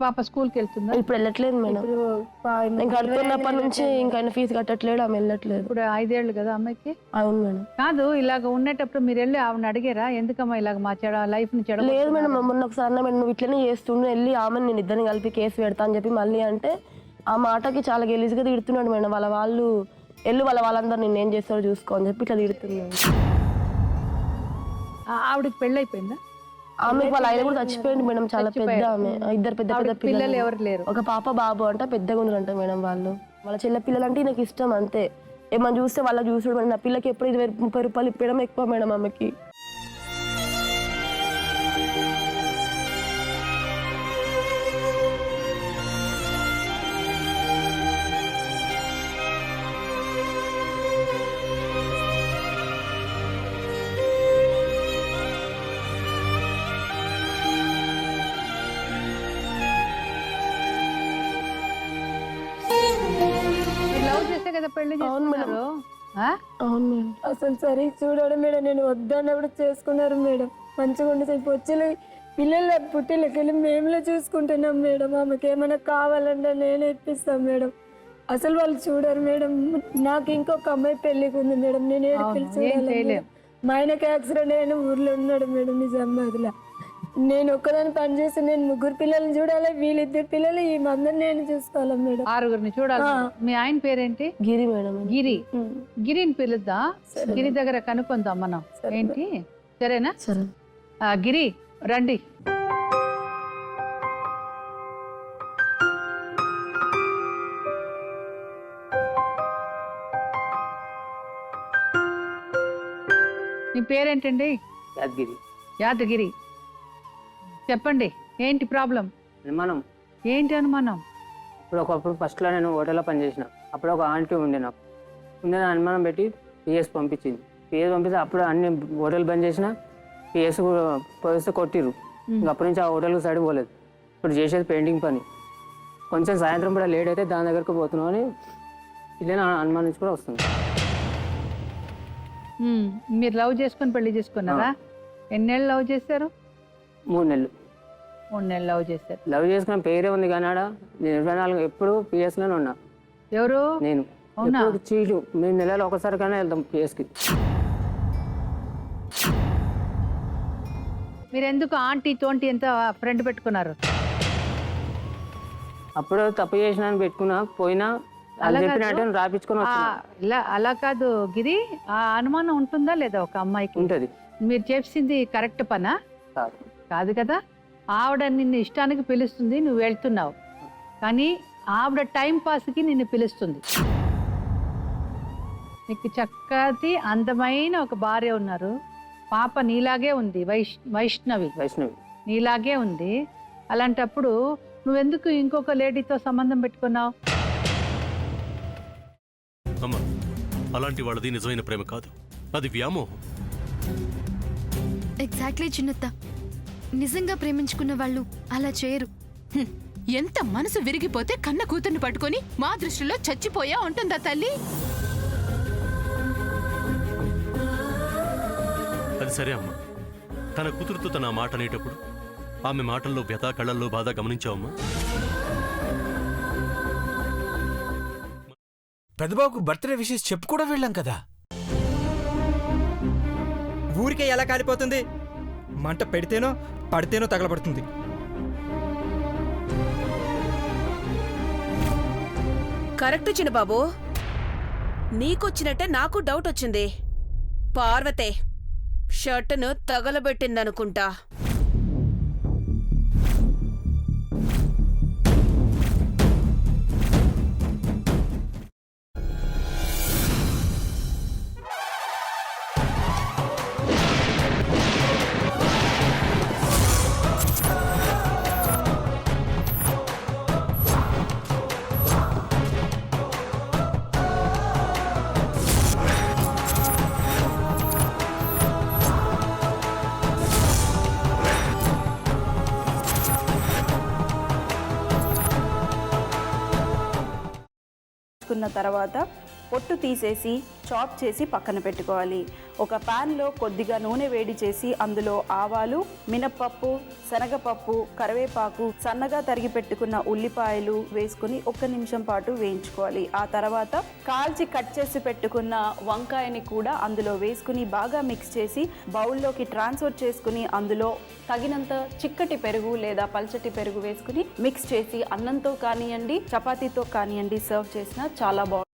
పాప స్కూల్కి వెళ్తుందా? ఇప్పుడు వెళ్ళట్లేదు మేడం. ఇంకా అనుకున్నప్పటి నుంచి ఇంకా ఆయన ఫీజు కట్టట్లేడు, ఆమె వెళ్ళట్లేదు. ఇప్పుడు 5 ఏళ్ళు కదా అమ్మాయికి. అవును మేడం. కాదు, ఇలాగ ఉండేటప్పుడు మీరు వెళ్ళి ఆవిడని అడిగారా ఎందుకమ్మా ఇలాగ మా లైఫ్ ని చెడ? లేదు మేడం, మొన్న ఒకసారి అన్న మేడం నువ్వు ఇట్లనే చేస్తుండే, వెళ్ళి ఆమెను నేను ఇద్దరిని కలిపి కేసు పెడతా అని చెప్పి మళ్ళీ అంటే ఆ మాటకి చాలా గెలిజిగా తిడుతున్నాడు మేడం. వాళ్ళు వాళ్ళందరూ నిన్ను ఏం చేస్తారో చూసుకో అని చెప్పి ఇట్లా తిడుతున్నాడు. ఆవిడకి పెళ్ళి అయిపోయిందా? ఆమె వాళ్ళ ఆయన కూడా చచ్చిపోయింది మేడం. చాలా పెద్ద ఆమె, ఇద్దరు పెద్ద పిల్లలు ఎవరు లేరు. ఒక పాప బాబు అంట, పెద్దగా ఉన్నారంట మేడం. వాళ్ళ చెల్ల పిల్లలు అంటే నాకు ఇష్టం అంతే. ఏమన్నా చూస్తే వాళ్ళ చూసాడు మేడం. నా పిల్లకి ఎప్పుడు 20-30 రూపాయలు ఇప్పడం ఎక్కువ మేడం ఆమెకి. కదా పెళ్లి చేసుకున్నారు. అవును మేడం. అసలు సరే చూడడం మేడం, నేను వద్దన్నప్పుడు చేసుకున్నారు మేడం. మంచిగా ఉండేది వచ్చి పిల్లలు పుట్టిలకెళ్ళి మేములో చూసుకుంటున్నాం మేడం. ఆమెకి ఏమైనా కావాలంటే నేనే ఇప్పిస్తాం మేడం. అసలు వాళ్ళు చూడరు మేడం. నాకు ఇంకొక అమ్మాయి పెళ్లికి ఉంది మేడం, నేను ఏడుకెళ్ళి చూడాలి. మా ఆయనకి యాక్సిడెంట్ అయిన ఊర్లో ఉన్నాడు మేడం నిజామాబాద్లో. నేను ఒక్కదాన్ని పని చేసి నేను 3 పిల్లల్ని చూడాలి, వీళ్ళిద్దరు పిల్లలు ఈ మందరిని నేను చూసుకోవాలి మేడం. 6గురిని చూడాలి. మీ ఆయన పేరేంటి? గిరి మేడం. గిరిని పిలుద్దా? గిరి దగ్గర కనుక్కుందాం మనం. ఏంటి సరేనా? సరే. గిరి రండి. నీ పేరేంటండి? యాదగిరి. యాదగిరి, చెప్పండి ఏంటి ప్రాబ్లం? అనుమానం. ఏంటి అనుమానం? ఇప్పుడు ఒకప్పుడు ఫస్ట్లో నేను హోటల్లో పనిచేసిన. అప్పుడు ఒక ఆంటీ ఉండే, నాకు ఉండే అనుమానం పెట్టి పిఎస్ పంపించింది. పిఎస్ పంపిస్తే అప్పుడు అన్ని హోటల్ బంద్ చేసిన, పిఎస్ పోస్తే కొట్టిరు. అప్పటి నుంచి ఆ హోటల్కి సైడ్ పోలేదు. ఇప్పుడు చేసేది పెయింటింగ్ పని. కొంచెం సాయంత్రం కూడా లేట్ అయితే దాని దగ్గరకు పోతున్నాం అని ఇలా అనుమానించి కూడా వస్తుంది. మీరు లవ్ చేసుకుని పెళ్లి చేసుకున్నారా? ఎన్నేళ్ళు లవ్ చేశారు? 3 నెలలు. 3 నెలలు లవ్ చేశారు. లవ్ చేసుకున్న పేరే ఉంది కానీ ఆడ నేను 24 ఎప్పుడు పిఎస్లోనే ఉన్నా. ఎవరు? నేను. చీటు మేము నెలలో ఒకసారి కానీ వెళ్తాం పిఎస్కి. మీరు ఎందుకు ఆంటీ తోంటి ఎంత ఫ్రెండ్ పెట్టుకున్నారు? అప్పుడు తప్పు చేసిన పెట్టుకున్నా, పోయినా చెప్పినట్టు రాపించుకుని అలా కాదు గిరి. ఆ అనుమానం ఉంటుందా లేదా ఒక అమ్మాయికి? ఉంటుంది. మీరు చేసింది కరెక్ట్ పనా? కాదు కదా. ఆవిడ నిన్ను ఇష్టానికి పిలుస్తుంది, నువ్వు వెళ్తున్నావు. కానీ ఆవిడ టైం పాస్కి నిన్ను పిలుస్తుంది. నీకు చక్కటి అందమైన ఒక భార్య ఉన్నారు. పాప నీలాగే ఉంది, వైష్ణవి నీలాగే ఉంది. అలాంటప్పుడు నువ్వెందుకు ఇంకొక లేడీతో సంబంధం పెట్టుకున్నావు? అమ్మా, అలాంటి వాళ్ళది నిజమైన ప్రేమ కాదు, అది వ్యామోహం. ఎగ్జాక్ట్లీ చిన్నత్త. నిజంగా ప్రేమించుకున్న వాళ్ళు అలా చేయరు. ఎంత మనసు విరిగిపోతే కన్న కూతుర్ని పట్టుకొని మా దృష్టిలో చచ్చిపోయా ఉంటుందా తల్లి? అది సరే అమ్మా, తన కూతురుతో తన మాట అనేటప్పుడు ఆమె మాటల్లో వ్యథ, కళ్ళల్లో బాధ గమనించావమ్మా? పెద్దబాబుకు బర్త్డే విషెస్ చెప్పు కూడా వెళ్ళాం కదా. ఊరికే ఎలా కాలిపోతుంది? మంట పెడితేనో పడితేనో తగలబడుతుంది. కరెక్ట్ చిన్నబాబు, నీకొచ్చినట్టే నాకు డౌట్ వచ్చింది. పార్వతే షర్టును తగలబెట్టిందనుకుంటా. తర్వాత పొట్టు తీసేసి చాప్ చేసి పక్కన పెట్టుకోవాలి. ఒక ప్యాన్లో కొద్దిగా నూనె వేడి చేసి అందులో ఆవాలు, మినప్పప్పు, శనగపప్పు, కరివేపాకు, సన్నగా తరిగి పెట్టుకున్న ఉల్లిపాయలు వేసుకుని 1 నిమిషం పాటు వేయించుకోవాలి. ఆ తర్వాత కాల్చి కట్ చేసి పెట్టుకున్న వంకాయని కూడా అందులో వేసుకుని బాగా మిక్స్ చేసి బౌల్లోకి ట్రాన్స్ఫర్ చేసుకుని అందులో తగినంత చిక్కటి పెరుగు లేదా పల్చటి పెరుగు వేసుకుని మిక్స్ చేసి అన్నంతో కానివ్వండి, చపాతీతో కానివ్వండి సర్వ్ చేసినా చాలా బాగుంటుంది.